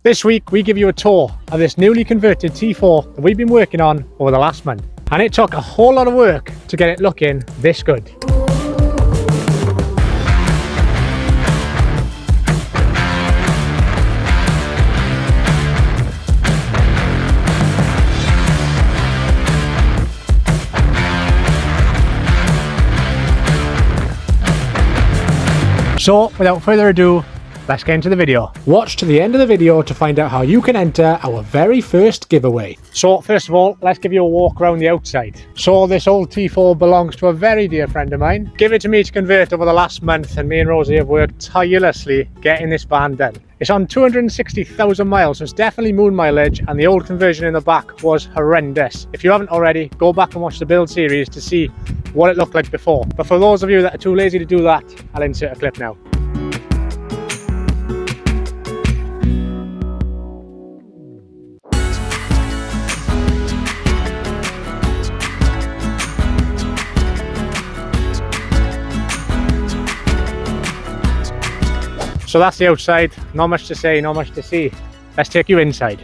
This week we give you a tour of this newly converted T4 that we've been working on over the last month, and it took a whole lot of work to get it looking this good. So without further ado, let's get into the video. Watch to the end of the video to find out how you can enter our very first giveaway. So first of all, let's give you a walk around the outside. So this old T4 belongs to a very dear friend of mine. Give it to me to convert over the last month, and me and Rosie have worked tirelessly getting this van done. It's on 260,000 miles, so it's definitely moon mileage, and the old conversion in the back was horrendous. If you haven't already, go back and watch the build series to see what it looked like before. But for those of you that are too lazy to do that, I'll insert a clip now. So that's the outside, not much to say, not much to see. Let's take you inside.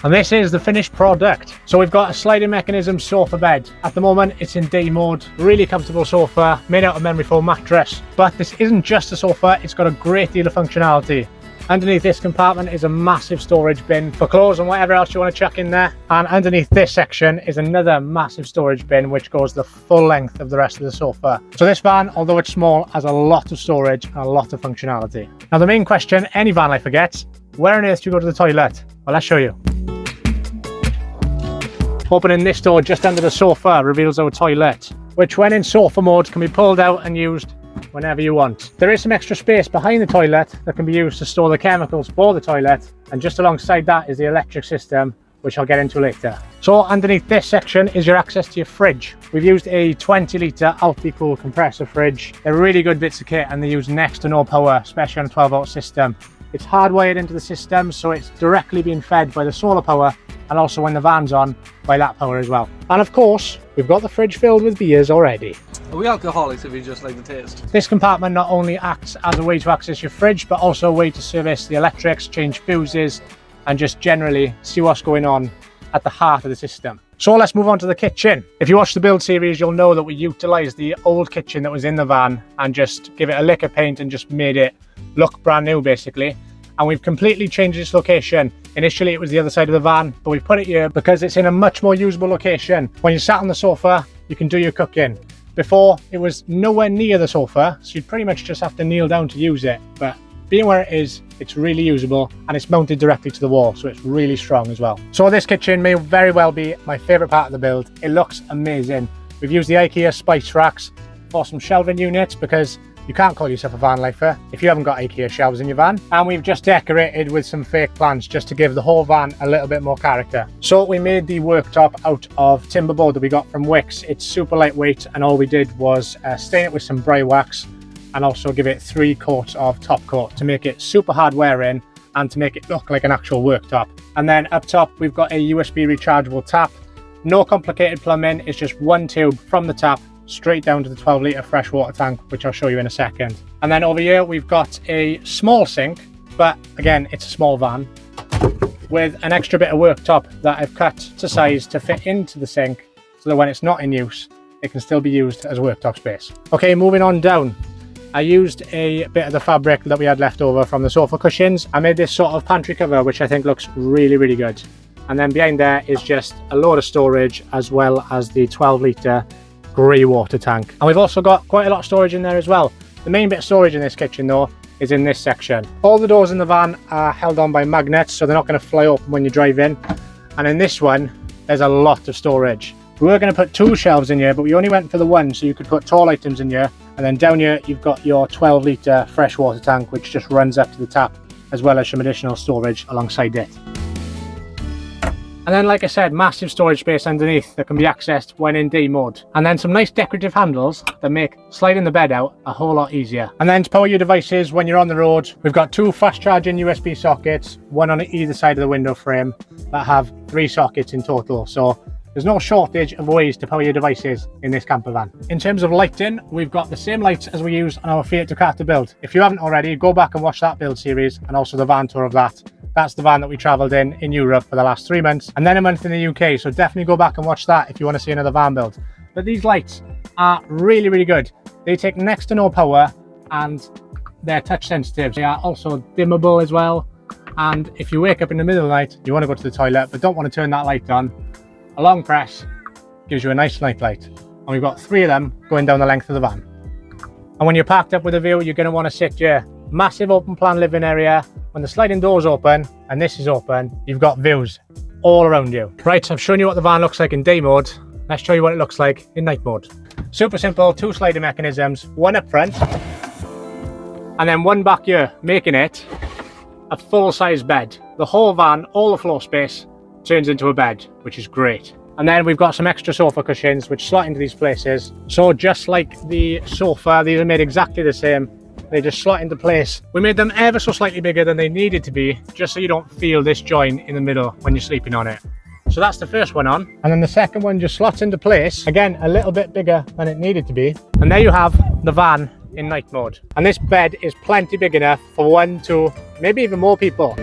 And this is the finished product. So we've got a sliding mechanism sofa bed. At the moment it's in day mode, really comfortable sofa, made out of memory foam mattress. But this isn't just a sofa, it's got a great deal of functionality. Underneath this compartment is a massive storage bin for clothes and whatever else you want to chuck in there. And underneath this section is another massive storage bin which goes the full length of the rest of the sofa. So this van, although it's small, has a lot of storage and a lot of functionality. Now the main question any van lifer gets, where on earth do you go to the toilet? Well, let's show you. Opening this door just under the sofa reveals our toilet, which when in sofa mode can be pulled out and used whenever you want. There is some extra space behind the toilet that can be used to store the chemicals for the toilet, and just alongside that is the electric system, which I'll get into later. So underneath this section is your access to your fridge. We've used a 20 litre Alpi-Cool compressor fridge. They're really good bits of kit and they use next to no power, especially on a 12 volt system. It's hardwired into the system, so it's directly being fed by the solar power, and also when the van's on, by that power as well. And of course, we've got the fridge filled with beers already. Are we alcoholics if you just like the taste? This compartment not only acts as a way to access your fridge, but also a way to service the electrics, change fuses, and just generally see what's going on at the heart of the system. So let's move on to the kitchen. If you watch the build series, you'll know that we utilised the old kitchen that was in the van and just give it a lick of paint and just made it look brand new basically. And we've completely changed its location. Initially it was the other side of the van, but we've put it here because it's in a much more usable location. When you're sat on the sofa, you can do your cooking. Before, it was nowhere near the sofa, so you'd pretty much just have to kneel down to use it. But being where it is, it's really usable, and it's mounted directly to the wall, so it's really strong as well. So this kitchen may very well be my favourite part of the build. It looks amazing. We've used the IKEA spice racks for some shelving units because you can't call yourself a van lifer if you haven't got IKEA shelves in your van. And we've just decorated with some fake plants just to give the whole van a little bit more character. So we made the worktop out of timber board that we got from Wix. It's super lightweight, and all we did was stain it with some bray wax and also give it 3 coats of top coat to make it super hard wearing and to make it look like an actual worktop. And then up top we've got a USB rechargeable tap. No complicated plumbing, it's just one tube from the tap straight down to the 12 litre freshwater tank, which I'll show you in a second. And then over here we've got a small sink, but again it's a small van with an extra bit of worktop that I've cut to size to fit into the sink so that when it's not in use it can still be used as worktop space. Okay, moving on down. I used a bit of the fabric that we had left over from the sofa cushions. I made this sort of pantry cover which I think looks really good. And then behind there is just a load of storage as well as the 12 litre grey water tank. And we've also got quite a lot of storage in there as well. The main bit of storage in this kitchen though is in this section. All the doors in the van are held on by magnets, so they're not going to fly open when you drive in. And in this one there's a lot of storage. We were going to put 2 shelves in here, but we only went for the one, so you could put tall items in here. And then down here you've got your 12 litre freshwater tank which just runs up to the tap, as well as some additional storage alongside it. And then, like I said, massive storage space underneath that can be accessed when in day mode. And then some nice decorative handles that make sliding the bed out a whole lot easier. And then to power your devices when you're on the road, we've got 2 fast charging USB sockets, one on either side of the window frame, that have 3 sockets in total. So There's no shortage of ways to power your devices in this camper van. In terms of lighting, we've got the same lights as we use on our Fiat Ducato build. If you haven't already, go back and watch that build series and also the van tour of that. That's the van that we travelled in Europe for the last 3 months and then a month in the UK. So definitely go back and watch that if you want to see another van build. But these lights are really, really good. They take next to no power and they're touch sensitive. They are also dimmable as well. And if you wake up in the middle of the night, you want to go to the toilet, but don't want to turn that light on, a long press gives you a nice night light. And we've got 3 of them going down the length of the van. And when you're parked up with a view, you're going to want to sit your massive open plan living area. When the sliding door's open and this is open, you've got views all around you. Right, I've shown you what the van looks like in day mode. Let's show you what it looks like in night mode. Super simple, 2 sliding mechanisms, one up front and then one back here, making it a full-size bed. The whole van, all the floor space, turns into a bed, which is great. And then we've got some extra sofa cushions which slot into these places. So just like the sofa, these are made exactly the same. They just slot into place. We made them ever so slightly bigger than they needed to be, just so you don't feel this joint in the middle when you're sleeping on it. So that's the first one on. And then the second one just slots into place. Again, a little bit bigger than it needed to be. And there you have the van in night mode. And this bed is plenty big enough for 1, 2, maybe even more people.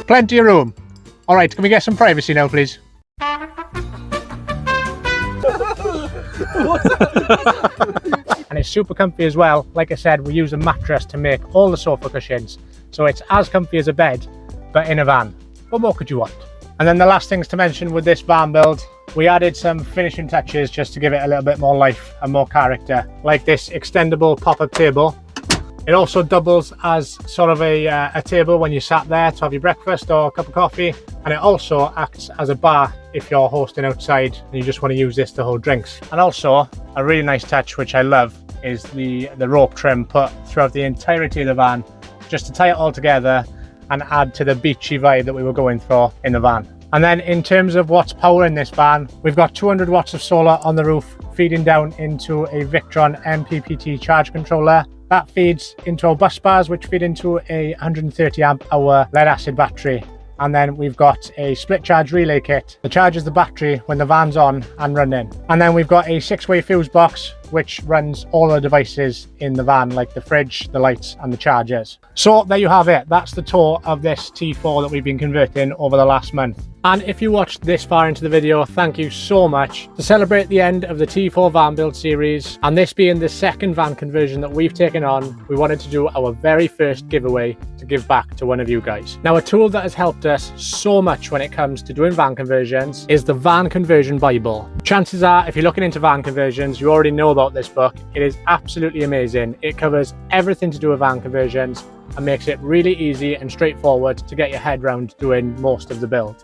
Plenty of room. All right, can we get some privacy now, please? And it's super comfy as well. Like I said, we use a mattress to make all the sofa cushions. So it's as comfy as a bed, but in a van. What more could you want? And then the last things to mention with this van build, we added some finishing touches just to give it a little bit more life and more character, like this extendable pop-up table. It also doubles as sort of a table when you sat there to have your breakfast or a cup of coffee, and it also acts as a bar if you're hosting outside and you just want to use this to hold drinks. And also a really nice touch, which I love, is the rope trim put throughout the entirety of the van, just to tie it all together and add to the beachy vibe that we were going for in the van. And then in terms of what's powering this van, we've got 200 watts of solar on the roof feeding down into a Victron MPPT charge controller. That feeds into our bus bars, which feed into a 130 amp hour lead acid battery. And then we've got a split charge relay kit that charges the battery when the van's on and running. And then we've got a 6-way fuse box which runs all the devices in the van, like the fridge, the lights and the chargers. So there you have it. That's the tour of this T4 that we've been converting over the last month. And if you watched this far into the video, thank you so much. To celebrate the end of the T4 van build series, and this being the second van conversion that we've taken on, we wanted to do our very first giveaway to give back to one of you guys. Now, a tool that has helped us so much when it comes to doing van conversions is the Van Conversion Bible. Chances are, if you're looking into van conversions, you already know about this book. It is absolutely amazing. It covers everything to do with van conversions and makes it really easy and straightforward to get your head around doing most of the build.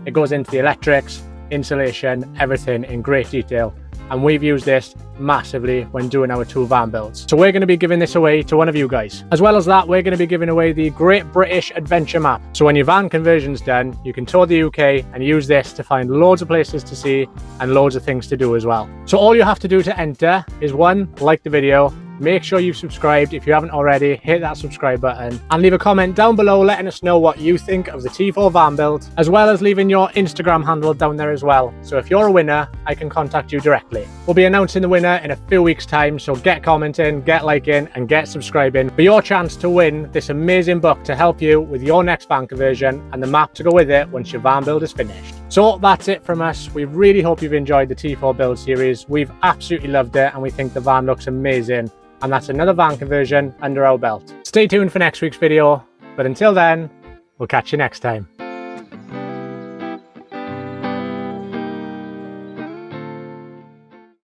It goes into the electrics, insulation, everything in great detail. And we've used this massively when doing our 2 van builds. So we're going to be giving this away to one of you guys. As well as that, we're going to be giving away the Great British Adventure Map. So when your van conversion's done, you can tour the UK and use this to find loads of places to see and loads of things to do as well. So all you have to do to enter is 1, like the video, make sure you've subscribed if you haven't already, hit that subscribe button and leave a comment down below letting us know what you think of the T4 van build, as well as leaving your Instagram handle down there as well. So if you're a winner, I can contact you directly. We'll be announcing the winner in a few weeks time, so get commenting, get liking and get subscribing for your chance to win this amazing book to help you with your next van conversion and the map to go with it once your van build is finished. So that's it from us. We really hope you've enjoyed the T4 build series. We've absolutely loved it and we think the van looks amazing. And that's another van conversion under our belt. Stay tuned for next week's video, but until then, we'll catch you next time.